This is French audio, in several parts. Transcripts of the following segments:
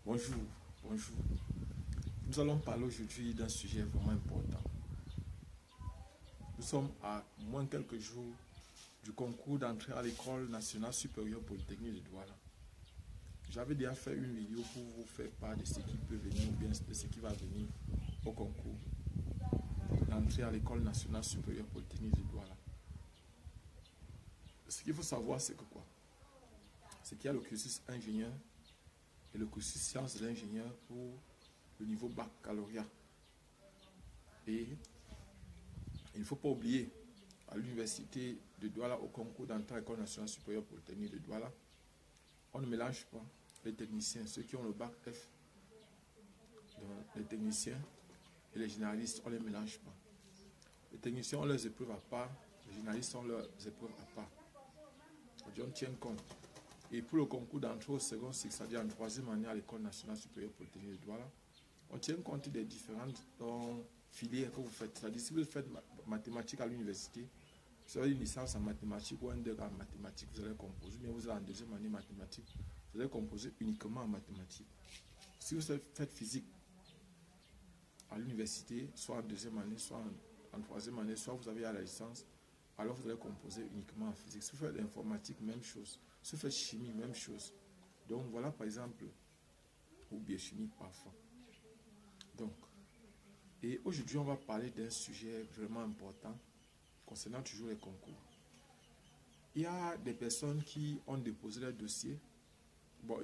Bonjour, bonjour. Nous allons parler aujourd'hui d'un sujet vraiment important. Nous sommes à moins quelques jours du concours d'entrée à l'École nationale supérieure polytechnique de Douala. J'avais déjà fait une vidéo pour vous faire part de ce qui peut venir ou bien de ce qui va venir au concours d'entrée à l'École nationale supérieure polytechnique de Douala. Ce qu'il faut savoir, c'est que quoi? C'est qu'il y a le cursus ingénieur et le cursus sciences de l'ingénieur pour le niveau baccalauréat. Et il ne faut pas oublier, à l'université de Douala, au concours d'entrée à l'École nationale supérieure polytechnique de Douala, on ne mélange pas les techniciens, ceux qui ont le bac F, donc les techniciens et les généralistes, on ne les mélange pas. Les techniciens ont leurs épreuves à part, les généralistes ont leurs épreuves à part. On tient compte. Et pour le concours d'entrée au second cycle, c'est-à-dire en troisième année à l'École nationale supérieure polytechnique de Douala, on tient compte des différentes filières que vous faites. C'est-à-dire, si vous faites mathématiques à l'université, vous avez une licence en mathématiques ou un degré en mathématiques, vous allez composer. Mais vous êtes en deuxième année mathématiques, vous allez composer uniquement en mathématiques. Si vous faites physique à l'université, soit en deuxième année, soit en troisième année, soit vous avez à la licence, alors vous allez composer uniquement en physique. Si vous faites informatique, même chose. Si vous faites chimie, même chose. Donc voilà par exemple, ou biochimie parfois. Donc, et aujourd'hui on va parler d'un sujet vraiment important concernant toujours les concours. Il y a des personnes qui ont déposé leur dossier. Bon,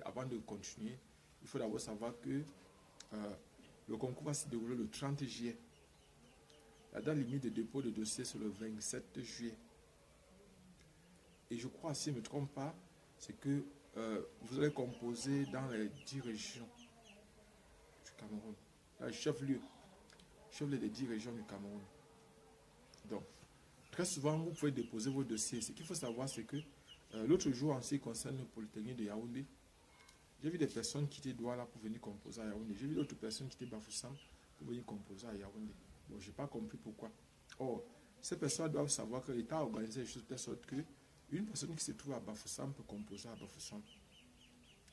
avant de continuer, il faut d'abord savoir que le concours va se dérouler le 30 juillet. La date limite de dépôt de dossier, c'est le 27 juillet. Et je crois, si je ne me trompe pas, c'est que vous allez composer dans les 10 régions du Cameroun. Le chef-lieu des 10 régions du Cameroun. Donc, très souvent, vous pouvez déposer vos dossiers. Ce qu'il faut savoir, c'est que l'autre jour, en ce qui concerne le Polytechnique de Yaoundé, j'ai vu des personnes quitter Douala pour venir composer à Yaoundé. J'ai vu d'autres personnes quitter Bafoussam pour venir composer à Yaoundé. Bon, je n'ai pas compris pourquoi. Or, ces personnes doivent savoir que l'État a organisé les choses de telle sorte que une personne qui se trouve à Bafoussam peut composer à Bafoussam.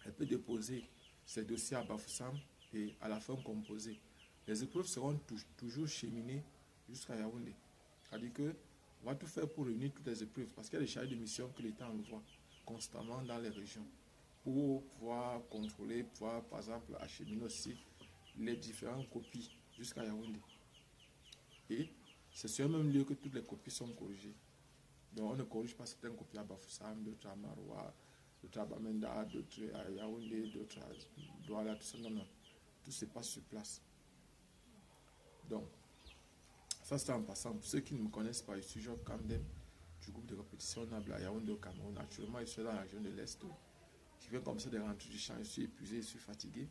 Elle peut déposer ses dossiers à Bafoussam et à la fin composer. Les épreuves seront toujours cheminées jusqu'à Yaoundé. C'est-à-dire qu'on va tout faire pour réunir toutes les épreuves parce qu'il y a des charges de mission que l'État envoie constamment dans les régions pour pouvoir contrôler, pouvoir par exemple acheminer aussi les différentes copies jusqu'à Yaoundé. Et c'est sur le même lieu que toutes les copies sont corrigées. Donc on ne corrige pas certaines copies à Bafoussam, d'autres à Maroua, d'autres à Bamenda, d'autres à Yaoundé, d'autres à Douala, tout ça. Non, non. Tout se passe sur place. Donc, ça c'est en passant. Pour ceux qui ne me connaissent pas, je suis Job Kamdem du groupe de répétition Nable à Yaoundé au Cameroun. Actuellement, je suis dans la région de l'Est. Je viens comme ça de rentrer du champ. Je suis épuisé, je suis fatigué.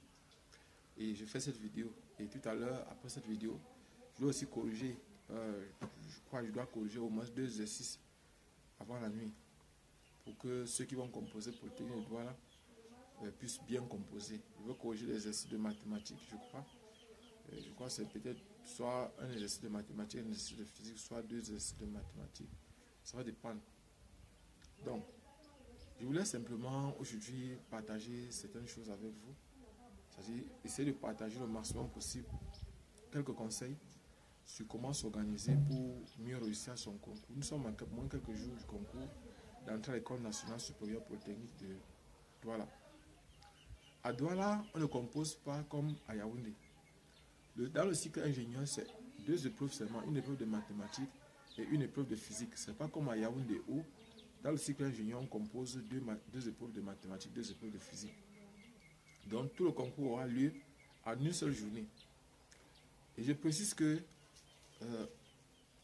Et je fais cette vidéo. Et tout à l'heure, après cette vidéo, je dois aussi corriger. Je crois que je dois corriger au moins 2 exercices avant la nuit. Pour que ceux qui vont composer pour le technique de Douala puissent bien composer. Je veux corriger les exercices de mathématiques, je crois. Je crois que c'est peut-être soit un exercice de mathématiques, un exercice de physique, soit 2 exercices de mathématiques. Ça va dépendre. Donc, je voulais simplement aujourd'hui partager certaines choses avec vous. C'est-à-dire essayer de partager le maximum possible quelques conseils sur comment s'organiser pour mieux réussir son concours. Nous sommes à moins quelques jours du concours d'entrée à l'École nationale supérieure polytechnique de Douala. À Douala, on ne compose pas comme à Yaoundé. Dans le cycle ingénieur, c'est 2 épreuves seulement, une épreuve de mathématiques et une épreuve de physique. Ce n'est pas comme à Yaoundé où, dans le cycle ingénieur, on compose 2 épreuves de mathématiques, 2 épreuves de physique. Donc tout le concours aura lieu en une seule journée. Et je précise que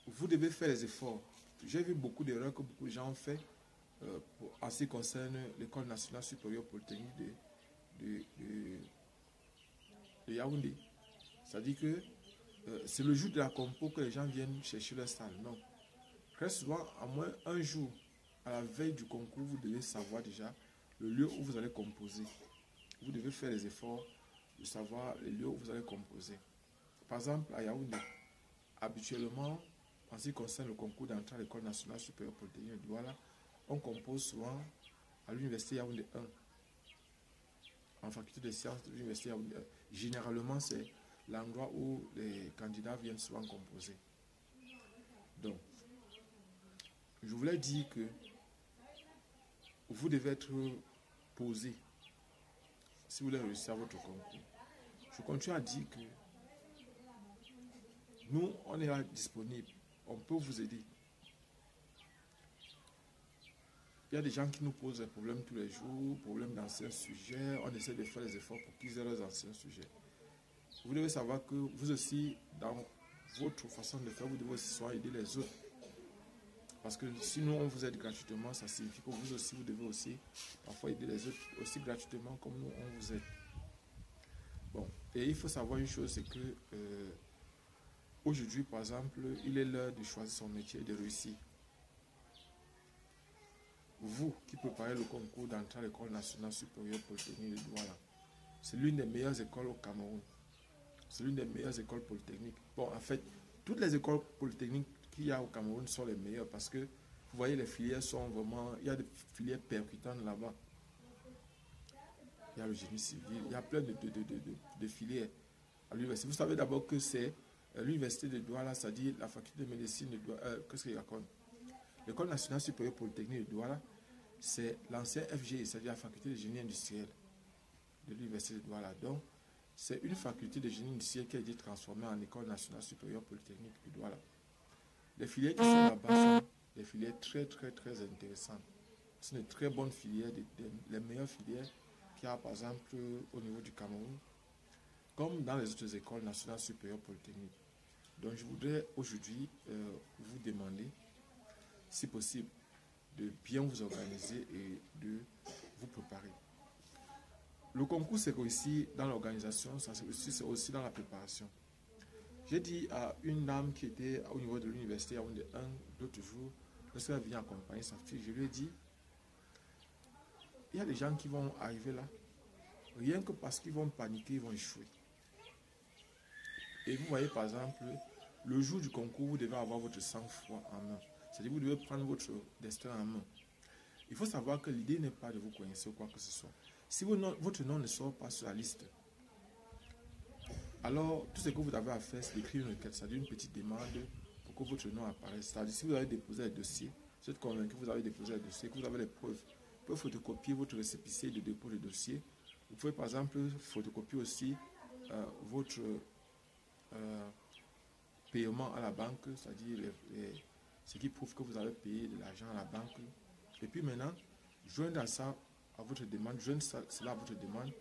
vous devez faire les efforts. J'ai vu beaucoup d'erreurs que beaucoup de gens ont fait en ce qui concerne l'École nationale supérieure polytechnique de Yaoundé. C'est-à-dire que c'est le jour de la compo que les gens viennent chercher leur salle. Non. Très souvent, à moins un jour, à la veille du concours, vous devez savoir déjà le lieu où vous allez composer. Vous devez faire les efforts de savoir les lieux où vous allez composer. Par exemple, à Yaoundé, habituellement, en ce qui concerne le concours d'entrée à l'École nationale supérieure polytechnique de Douala, on compose souvent à l'université Yaoundé 1, en faculté de sciences de l'université, généralement, c'est l'endroit où les candidats viennent souvent composer. Donc, je voulais dire que vous devez être posé si vous voulez réussir votre concours. Je continue à dire que nous, on est là disponible. On peut vous aider. Il y a des gens qui nous posent des problèmes tous les jours, problèmes d'anciens sujets. On essaie de faire des efforts pour qu'ils aient leurs anciens sujets. Vous devez savoir que vous aussi, dans votre façon de faire, vous devez aussi soit aider les autres. Parce que si nous, on vous aide gratuitement, ça signifie que vous aussi, vous devez aussi parfois aider les autres aussi gratuitement comme nous, on vous aide. Bon, et il faut savoir une chose, c'est que aujourd'hui, par exemple, il est l'heure de choisir son métier et de réussir. Vous qui préparez le concours d'entrée à l'École nationale supérieure polytechnique de Douala, c'est l'une des meilleures écoles au Cameroun. C'est l'une des meilleures écoles polytechniques. Bon, en fait, toutes les écoles polytechniques qu'il y a au Cameroun sont les meilleures parce que, vous voyez, les filières sont vraiment... Il y a des filières percutantes là-bas. Il y a le génie civil, il y a plein de filières à l'université. Vous savez d'abord que c'est l'université de Douala, c'est-à-dire la faculté de médecine de Douala. Qu'est-ce qu'il y a comme l'École nationale supérieure polytechnique de Douala, c'est l'ancien FGI, c'est-à-dire la faculté de génie industriel de l'université de Douala. Donc, c'est une faculté de génie industriel qui a été transformée en École nationale supérieure polytechnique de Douala. Les filières qui sont là-bas sont des filières très intéressantes. Ce sont de très bonnes filières, les meilleures filières qu'il y a par exemple au niveau du Cameroun, comme dans les autres écoles nationales supérieures polytechniques. Donc je voudrais aujourd'hui vous demander, si possible, de bien vous organiser et de vous préparer. Le concours, c'est aussi dans l'organisation, c'est aussi dans la préparation. J'ai dit à une dame qui était au niveau de l'université l'autre jour, lorsqu'elle vient accompagner sa fille, je lui ai dit, il y a des gens qui vont arriver là, rien que parce qu'ils vont paniquer, ils vont échouer. Et vous voyez par exemple, le jour du concours, vous devez avoir votre sang-froid en main. C'est-à-dire vous devez prendre votre destin en main. Il faut savoir que l'idée n'est pas de vous coincer ou quoi que ce soit. Si votre nom ne sort pas sur la liste, alors tout ce que vous avez à faire, c'est d'écrire une requête, c'est-à-dire une petite demande pour que votre nom apparaisse. C'est-à-dire si vous avez déposé un dossier, vous êtes convaincu que vous avez déposé un dossier, que vous avez les preuves, vous pouvez photocopier votre récépissé de dépôt de dossier. Vous pouvez par exemple photocopier aussi votre paiement à la banque, c'est-à-dire ce qui prouve que vous avez payé de l'argent à la banque. Et puis maintenant, joindre ça à votre demande, joindre cela à votre demande.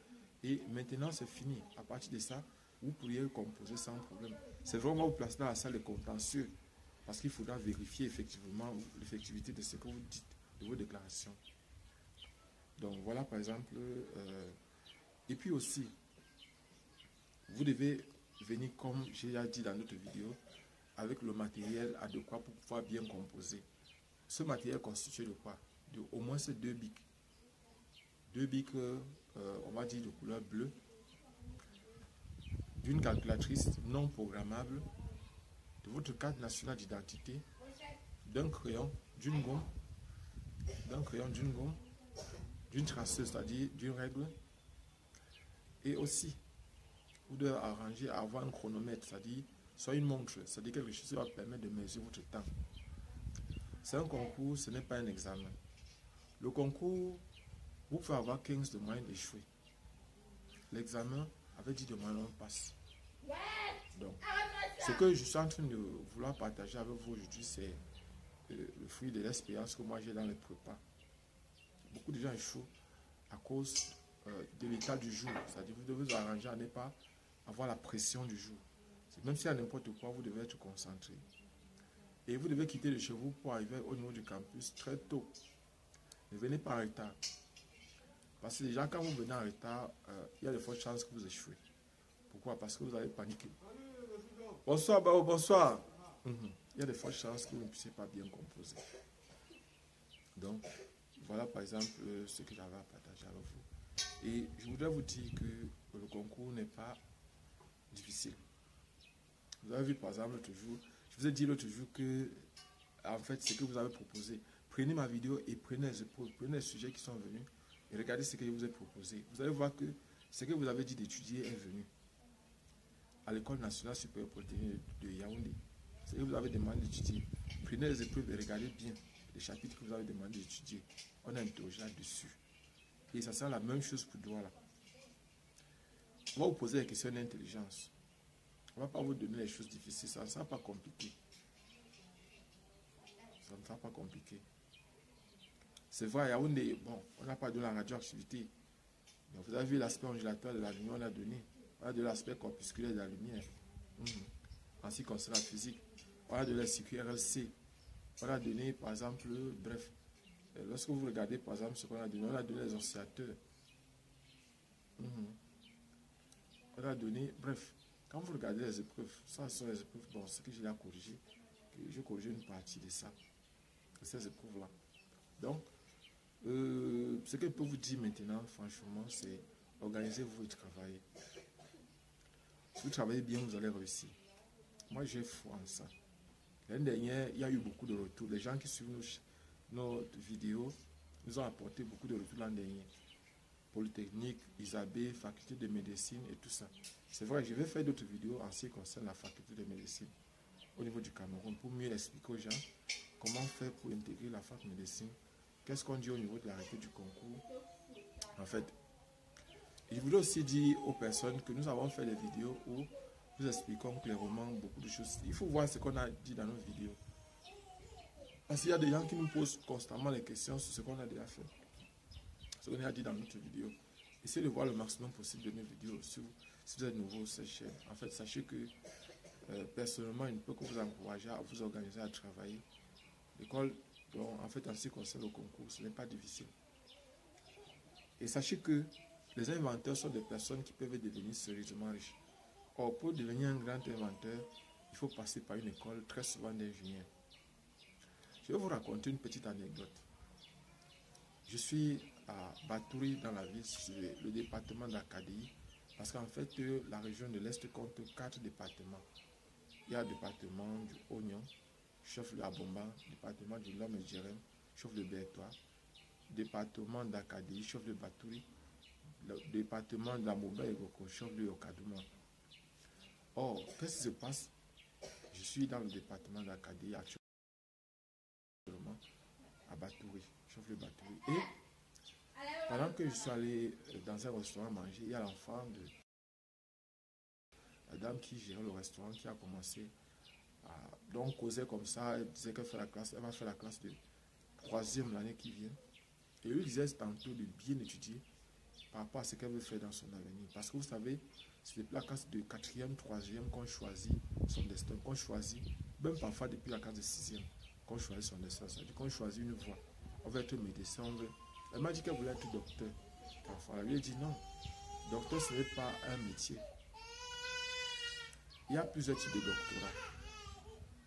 Et maintenant, c'est fini. À partir de ça, vous pourriez composer sans problème. C'est vraiment vous placer dans la salle de contentieux parce qu'il faudra vérifier effectivement l'effectivité de ce que vous dites, de vos déclarations. Donc voilà par exemple. Et puis aussi, vous devez venir, comme j'ai déjà dit dans notre vidéo, avec le matériel adéquat pour pouvoir bien composer. Ce matériel constitué de quoi? Au moins ces deux bics. Deux bics, on va dire de couleur bleue, d'une calculatrice non programmable, de votre carte nationale d'identité, d'un crayon, d'une gomme, d'une traceuse, c'est-à-dire d'une règle, et aussi, vous devez arranger à avoir un chronomètre, c'est-à-dire soit une montre, c'est-à-dire quelque chose qui va permettre de mesurer votre temps. C'est un concours, ce n'est pas un examen. Le concours, vous pouvez avoir 15 de moyenne d'échouer. L'examen, avec 10 de moyenne, on passe. Donc, ce que je suis en train de vouloir partager avec vous aujourd'hui, c'est le fruit de l'expérience que moi j'ai dans les prépas. Beaucoup de gens échouent à cause de l'état du jour. C'est-à-dire que vous devez vous arranger à ne pas avoir la pression du jour. Même si à n'importe quoi, vous devez être concentré. Et vous devez quitter de chez vous pour arriver au niveau du campus très tôt. Ne venez pas en retard. Parce que déjà, quand vous venez en retard, il y a de fortes chances que vous échouez. Pourquoi? Parce que vous avez paniqué. Bonsoir, Bao, bonsoir. Il y a de fortes chances que vous ne puissiez pas bien composer. Donc, voilà par exemple ce que j'avais à partager avec vous. Et je voudrais vous dire que le concours n'est pas difficile. Vous avez vu par exemple l'autre jour, je vous ai dit l'autre jour que, en fait, ce que vous avez proposé, prenez ma vidéo et prenez les sujets qui sont venus et regardez ce que je vous ai proposé. Vous allez voir que Ce que vous avez dit d'étudier est venu à l'École nationale supérieure polytechnique de Yaoundé. Ce que vous avez demandé d'étudier. Prenez les épreuves et regardez bien les chapitres que vous avez demandé d'étudier. On a interrogé là-dessus. Et ça sera la même chose pour Douala. On va vous poser les questions d'intelligence. On ne va pas vous donner les choses difficiles. Ça ne sera pas compliqué. Ça ne sera pas compliqué. C'est vrai, à Yaoundé, bon, on n'a pas de la radioactivité. Mais vous avez vu l'aspect ondulatoire de la lumière, on a donné. On a de l'aspect corpusculaire de la lumière. En ce qui concerne la physique. On a de la circuit RLC. On a donné, par exemple, bref, lorsque vous regardez, par exemple, ce qu'on a donné les oscillateurs. On a donné, bref, quand vous regardez les épreuves, ça sont les épreuves, bon, ce que je l'ai corrigé, j'ai corrigé une partie de ça, de ces épreuves-là. Donc, ce que je peux vous dire maintenant, franchement, c'est organisez-vous et travaillez. Si vous travaillez bien, vous allez réussir. Moi, j'ai foi en ça. L'année dernière, il y a eu beaucoup de retours. Les gens qui suivent nos vidéos nous ont apporté beaucoup de retours l'an dernier. Polytechnique, Isabelle, faculté de médecine et tout ça. C'est vrai, je vais faire d'autres vidéos en ce qui concerne la faculté de médecine au niveau du Cameroun pour mieux expliquer aux gens comment faire pour intégrer la fac médecine. Qu'est-ce qu'on dit au niveau de l'arrêté du concours. En fait, je voulais aussi dire aux personnes que nous avons fait des vidéos où nous expliquons clairement beaucoup de choses. Il faut voir ce qu'on a dit dans nos vidéos. Parce qu'il y a des gens qui nous posent constamment les questions sur ce qu'on a déjà fait. Ce qu'on a dit dans notre vidéo. Essayez de voir le maximum possible de nos vidéos. Si vous êtes nouveau sur cette chaîne, en fait, sachez que personnellement, il ne peut que vous encourager à vous organiser à travailler. L'école, en fait, en ce qui concerne le concours, ce n'est pas difficile. Et sachez que les inventeurs sont des personnes qui peuvent devenir sérieusement riches. Or, pour devenir un grand inventeur, il faut passer par une école très souvent d'ingénieurs. Je vais vous raconter une petite anecdote. Je suis à Batouri, dans la ville, le département d'Acadie, parce qu'en fait, la région de l'Est compte 4 départements. Il y a le département du Oignon, chef le Abomba, département du Lom et Djerem, chef le Bertois, département d'Acadie, chef le Batouri, le département de la Moba et Goko, chef le Okadouma. Or, qu'est-ce qui se passe? Je suis dans le département d'Acadie actuellement à Batouri, chef le Batouri. Et pendant que je suis allé dans un restaurant manger, il y a l'enfant de la dame qui gérait le restaurant qui a commencé à donc causer comme ça. Elle disait qu'elle va faire la classe de 3e l'année qui vient. Et lui disait tantôt de bien étudier par rapport à ce qu'elle veut faire dans son avenir. Parce que vous savez, c'est depuis la classe de 4e, 3e qu'on choisit son destin, qu'on choisit, même parfois depuis la classe de 6e, qu'on choisit son destin. C'est-à-dire qu'on choisit une voie. On veut être médecin, on veut. Elle m'a dit qu'elle voulait être docteur. Parfois, elle lui a dit non, docteur ce n'est pas un métier. Il y a plusieurs types de doctorats.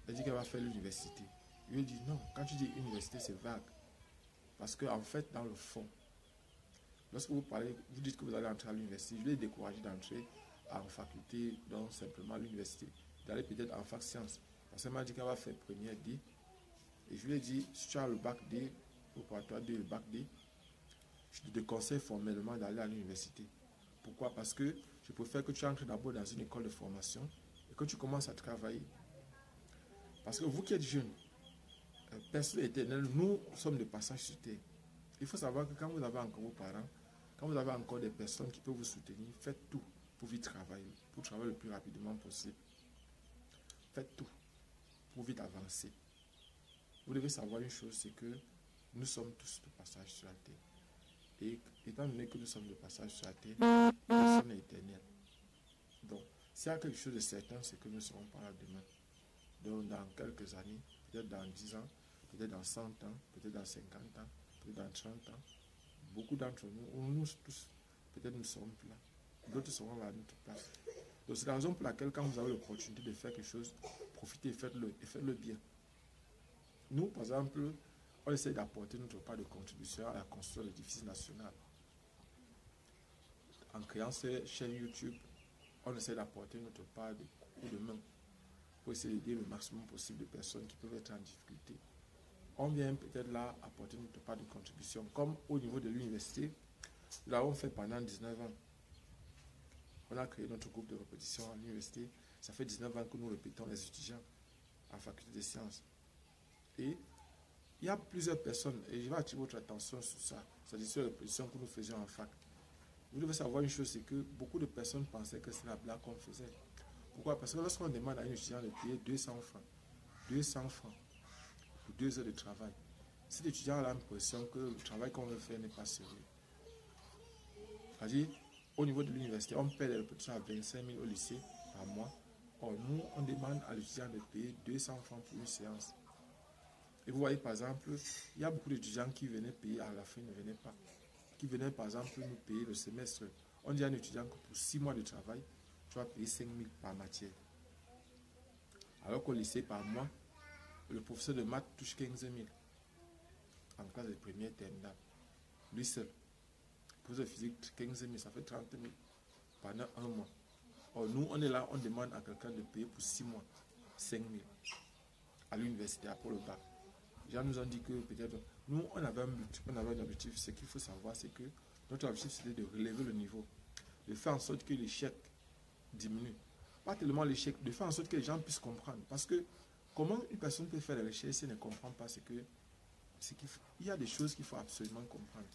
Elle dit qu'elle va faire l'université. Je lui ai dit non, quand tu dis université, c'est vague. Parce qu'en fait, dans le fond, lorsque vous parlez, vous dites que vous allez entrer à l'université, je l'ai découragé d'entrer en faculté, donc simplement à l'université, d'aller peut-être en fac sciences. Parce qu'elle m'a dit qu'elle va faire première D. Et je lui ai dit, si tu as le bac D, ou pour toi le bac D, je te conseille formellement d'aller à l'université. Pourquoi? Parce que je préfère que tu entres d'abord dans une école de formation et que tu commences à travailler. Parce que vous qui êtes jeune, personne éternel, nous sommes de passage sur terre. Il faut savoir que quand vous avez encore vos parents, quand vous avez encore des personnes qui peuvent vous soutenir, faites tout pour vite travailler, pour travailler le plus rapidement possible. Faites tout pour vite avancer. Vous devez savoir une chose, c'est que nous sommes tous de passage sur la terre. Et étant donné que nous sommes de passage sur la terre, personne n'est éternel. Donc, s'il y a quelque chose de certain, c'est que nous ne serons pas là demain. Donc, dans quelques années, peut-être dans 10 ans, peut-être dans 100 ans, peut-être dans 50 ans, peut-être dans 30 ans, beaucoup d'entre nous, nous tous, peut-être nous ne serons plus là. D'autres seront là à notre place. Donc, c'est la raison pour laquelle, quand vous avez l'opportunité de faire quelque chose, profitez et faites-le bien. Nous, par exemple, on essaie d'apporter notre part de contribution à la construction de l'édifice national. En créant cette chaîne YouTube, on essaie d'apporter notre part de coup de main pour essayer d'aider le maximum possible de personnes qui peuvent être en difficulté. On vient peut-être là apporter notre part de contribution. Comme au niveau de l'université, nous l'avons fait pendant 19 ans. On a créé notre groupe de répétition à l'université. Ça fait 19 ans que nous répétons les étudiants à la faculté des sciences. Et il y a plusieurs personnes, et je vais attirer votre attention sur ça, c'est-à-dire sur les répétitions que nous faisions en fac. Vous devez savoir une chose, c'est que beaucoup de personnes pensaient que c'est la blague qu'on faisait. Pourquoi? Parce que lorsqu'on demande à un étudiant de payer 200 francs, 200 francs pour 2 heures de travail, cet étudiant a l'impression que le travail qu'on veut faire n'est pas sérieux. C'est-à-dire, au niveau de l'université, on paie les répétitions à 25 000 au lycée par mois. Or, nous, on demande à l'étudiant de payer 200 francs pour une séance. Et vous voyez, par exemple, il y a beaucoup d'étudiants qui venaient payer à la fin, ne venaient pas. Qui venaient, par exemple, nous payer le semestre. On dit à un étudiant que pour 6 mois de travail, tu vas payer 5 000 par matière. Alors qu'au lycée, par mois, le professeur de maths touche 15 000 en classe de première terminale. Lui seul. Le professeur de physique, 15 000, ça fait 30 000 pendant un mois. Or, nous, on est là, on demande à quelqu'un de payer pour 6 mois 5 000 à l'université après le bac. Les gens nous ont dit que peut-être, nous, on avait un objectif. Ce qu'il faut savoir, c'est que notre objectif, c'était de relever le niveau, de faire en sorte que l'échec diminue. Pas tellement l'échec, de faire en sorte que les gens puissent comprendre. Parce que comment une personne peut faire la recherche si elle ne comprend pas, il y a des choses qu'il faut absolument comprendre.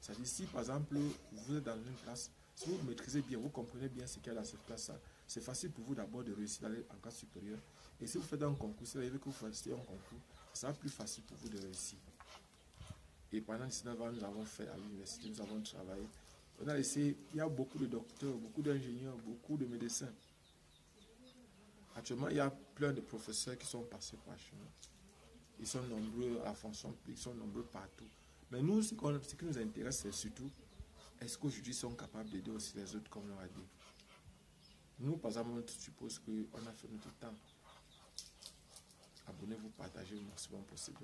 C'est-à-dire, si par exemple, vous êtes dans une classe, si vous maîtrisez bien, vous comprenez bien ce qu'il y a dans cette classe-là, c'est facile pour vous d'abord de réussir d'aller en classe supérieure. Et si vous faites un concours, si vous avez que vous fassiez un concours, ça sera plus facile pour vous de réussir. Et pendant 19 ans, nous avons fait à l'université, nous avons travaillé. On a laissé, il y a beaucoup de docteurs, beaucoup d'ingénieurs, beaucoup de médecins. Actuellement, il y a plein de professeurs qui sont passés par chez nous. Ils sont nombreux à la fonction publique, ils sont nombreux partout. Mais nous, ce qui nous intéresse, c'est surtout, est-ce qu'aujourd'hui ils sont capables d'aider aussi les autres comme on leur a dit. Nous, par exemple, on suppose qu'on a fait notre temps. Abonnez-vous, partagez le maximum possible.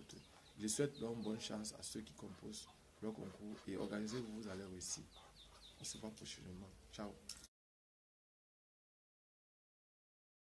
Je souhaite donc bonne chance à ceux qui composent leur concours et organisez-vous, vous allez réussir. On se voit prochainement. Ciao.